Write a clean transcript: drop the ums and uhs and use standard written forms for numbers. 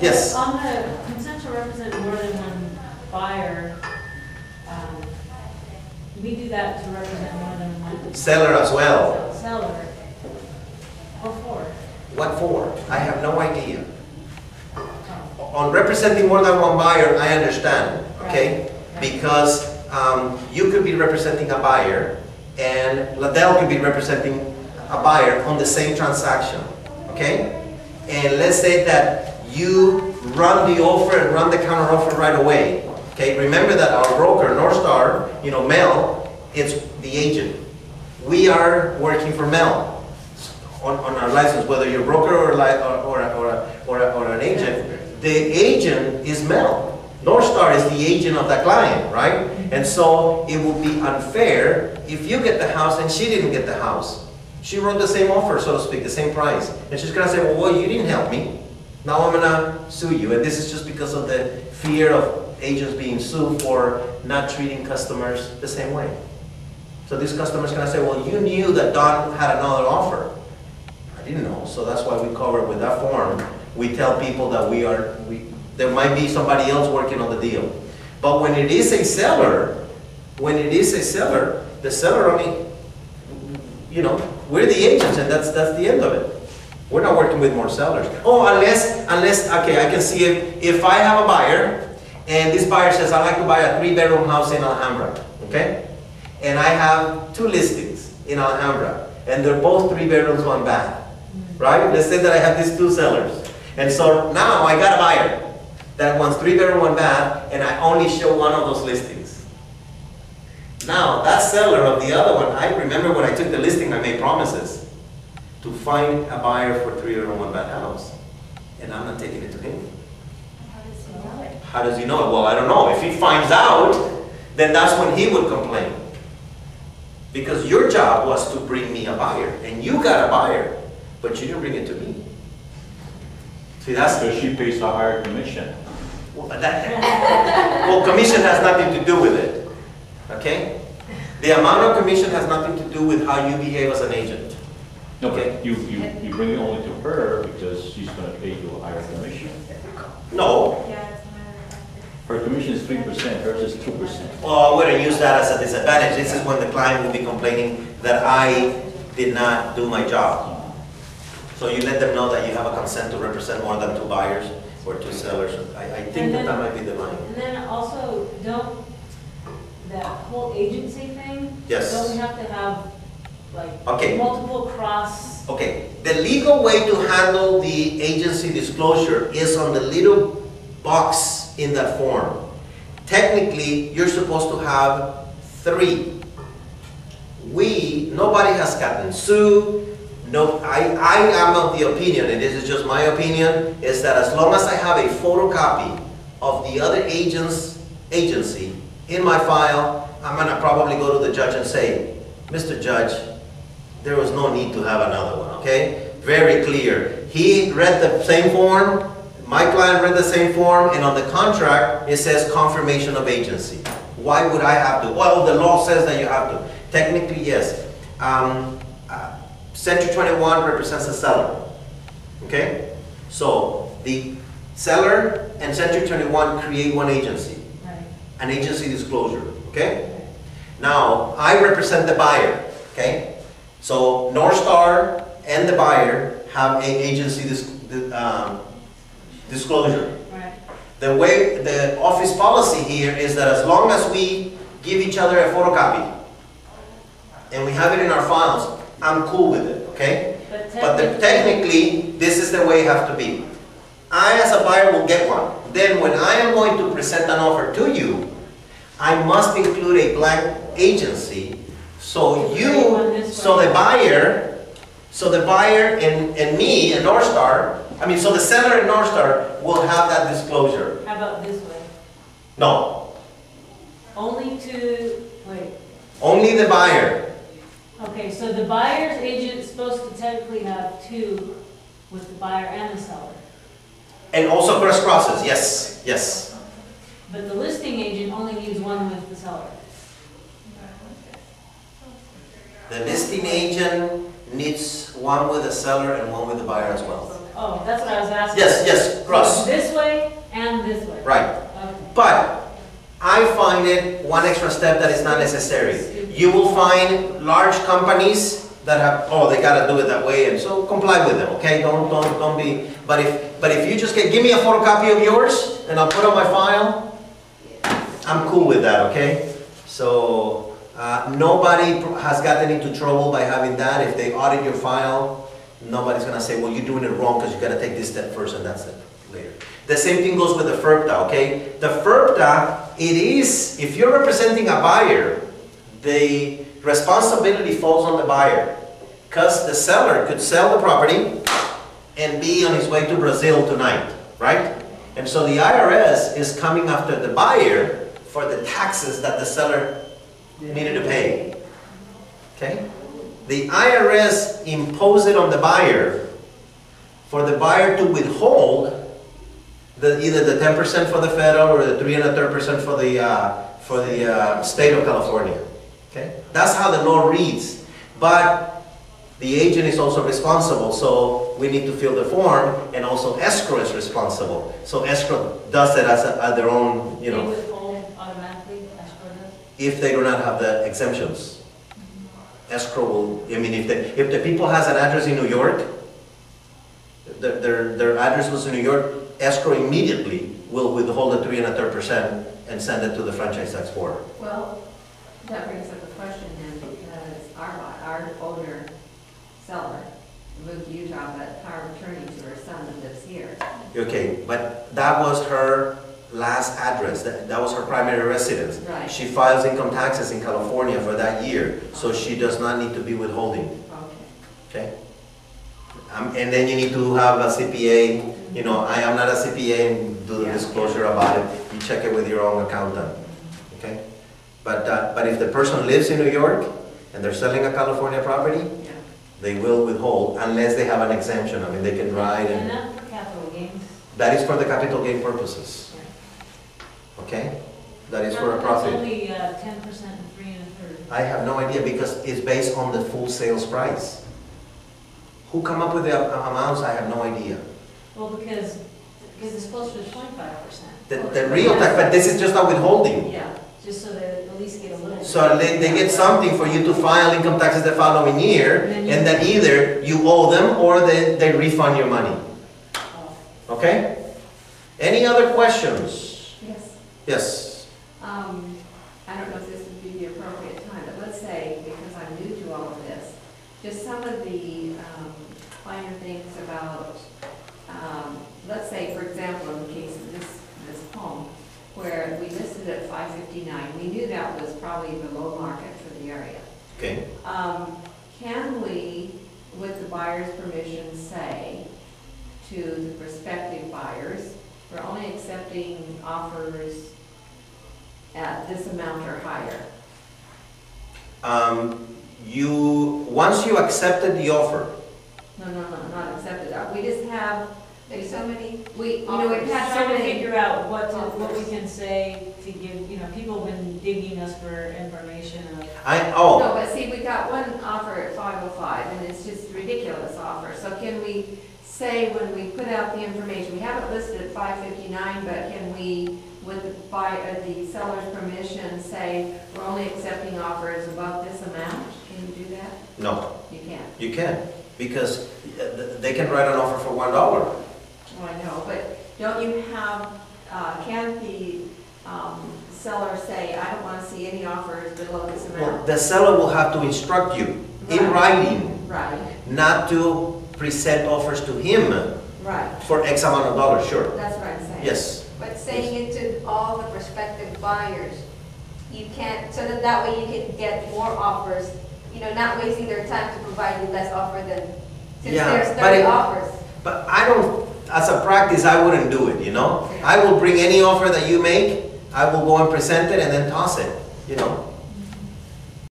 Yes. On the consent to represent more than one buyer, we do that to represent more than one Seller as well. seller. Or for? What for? I have no idea. On representing more than one buyer, I understand, okay? Because you could be representing a buyer and Liddell could be representing a buyer on the same transaction, okay? And let's say that you run the offer and run the counter offer right away, okay? Remember that our broker, NorthStar, you know, Mel, it's the agent. We are working for Mel on our license, whether you're a broker or an agent. The agent is Mel. NorthStar is the agent of that client, right? And so it would be unfair if you get the house and she didn't get the house. She wrote the same offer, so to speak, the same price. And she's gonna say, well, you didn't help me. Now I'm gonna sue you. And this is just because of the fear of agents being sued for not treating customers the same way. So this customer's gonna say, well, you knew that Don had another offer. I didn't know, so that's why we cover it with that form. We tell people that there might be somebody else working on the deal. But when it is a seller, the seller only, you know, we're the agents and that's the end of it. We're not working with more sellers. Oh, unless, okay, I can see if I have a buyer and this buyer says, I'd like to buy a 3-bedroom house in Alhambra, okay? And I have 2 listings in Alhambra and they're both 3 bedrooms, 1 bath, right? Let's say that I have these 2 sellers. And so now I got a buyer that wants 3 bedroom, 1 bath, and I only show one of those listings. Now, that seller of the other one, I remember when I took the listing, I made promises to find a buyer for 3 bedroom, 1 bath house. And I'm not taking it to him. How does he know it? How does he know it? Well, I don't know. If he finds out, then that's when he would complain. Because your job was to bring me a buyer, and you got a buyer, but you didn't bring it to me. See, that's because she pays a higher commission. Well, commission has nothing to do with it, okay? The amount of commission has nothing to do with how you behave as an agent. No, okay? but you bring it only to her because she's going to pay you a higher commission. No. Her commission is 3%, hers is 2%. Well, we're going to use that as a disadvantage. This is when the client will be complaining that I did not do my job. So you let them know that you have a consent to represent more than 2 buyers or 2 sellers. I think that might be the line. And then also, don't, that whole agency thing, yes. Don't we have to have like multiple cross? Okay, the legal way to handle the agency disclosure is on the little box in that form. Technically, you're supposed to have 3. Nobody has gotten sued. No, I am of the opinion, and this is just my opinion, is that as long as I have a photocopy of the other agency in my file, I'm going to probably go to the judge and say, Mr. Judge, there was no need to have another one, okay? Very clear. He read the same form, my client read the same form, and on the contract, it says confirmation of agency. Why would I have to? Well, the law says that you have to. Technically, yes. Century 21 represents the seller, okay? So the seller and Century 21 create one agency, right. An agency disclosure, okay? Now, I represent the buyer, okay? So NorthStar and the buyer have an agency disclosure. Right. The way the office policy here is that as long as we give each other a photocopy and we have it in our files, I'm cool with it, okay? But technically, this is the way it has to be. I, as a buyer, will get one. Then when I am going to present an offer to you, I must include a blank agency. So the buyer and me and NorthStar, so the seller and NorthStar will have that disclosure. How about this way? No. Only the buyer. Okay, so the buyer's agent is supposed to technically have 2 with the buyer and the seller. And also crosses, yes, yes. But the listing agent only needs 1 with the seller. The listing agent needs 1 with the seller and 1 with the buyer as well. Oh, that's what I was asking. Yes, cross. This way and this way. Right. Okay. But I find it one extra step that is not necessary. You will find large companies that have, oh, they gotta do it that way, and so comply with them, okay? Don't be, but if you just give me a photocopy of yours, and I'll put on my file, I'm cool with that, okay? So, nobody has gotten into trouble by having that. If they audit your file, nobody's gonna say, well, you're doing it wrong because you gotta take this step first and that step later. The same thing goes with the FERPTA, okay? The FERPTA, it is, if you're representing a buyer, the responsibility falls on the buyer, because the seller could sell the property and be on his way to Brazil tonight, right? And so the IRS is coming after the buyer for the taxes that the seller needed to pay, okay? The IRS imposed it on the buyer for the buyer to withhold either the 10% for the federal or the 3 1/3% for the state of California. Okay, that's how the law reads. But the agent is also responsible, so we need to fill the form, and also escrow is responsible. So escrow does it as their own, you They know, withhold automatically, escrow does? if they do not have the exemptions. Escrow will, I mean, if the people has an address in New York, their address was in New York, escrow immediately will withhold the 3 1/3% and send it to the franchise tax board. Well, that brings up a question then, because our owner, seller, moved to Utah, but power of attorney to her son that lives here. Okay, but that was her last address, that was her primary residence. Right. She files income taxes in California for that year, so she does not need to be withholding, Okay. okay? And then you need to have a CPA, you know, I am not a CPA and do the Yeah. disclosure about it, you check it with your own accountant, okay? But if the person lives in New York and they're selling a California property, Yeah. they will withhold unless they have an exemption. I mean, they can ride And and, not for capital gains. that is for the capital gain purposes, okay? That is for a profit. It's only 10% and 3 1/3. I have no idea because it's based on the full sales price. Who come up with the amounts, I have no idea. Well, because it's closer to 25%. The real tax, but this is just a withholding. Yeah, just so they at least get a little. So they get something for you to file income taxes the following year, and then either you owe them or they refund your money. Okay? Any other questions? Yes. Yes. I don't know if this would be the appropriate time, but let's say, because I'm new to all of this, just some of the finer things about, let's say, for example, in the case of this home, where we listed at 559, we knew that was probably below market for the area. Okay. Can we, with the buyer's permission, say to the prospective buyers, we're only accepting offers at this amount or higher? Once you accepted the offer, No, not accepted. We just have, There's so many. we've had so Trying to many. figure out what we can say to give, people have been digging us for information of. No, but see, we got one offer at 505, and it's just a ridiculous offer. So can we say when we put out the information, we have it listed at 559, but can we, with the seller's permission, say we're only accepting offers above this amount? Can you do that? no, You can't. you can, because they can write an offer for $1. Oh, I know, but don't you have, can the seller say, I don't want to see any offers below this Well, amount? the seller will have to instruct you in writing Right, not to present offers to him right. for X amount of dollars, sure. That's what I'm saying. Yes. But saying it to all the prospective buyers, you can't, so that way you can get more offers, not wasting their time to provide you less offer than, since Yeah, there's but 30 offers. But I don't, as a practice, I wouldn't do it, I will bring any offer that you make, I will go and present it and then toss it,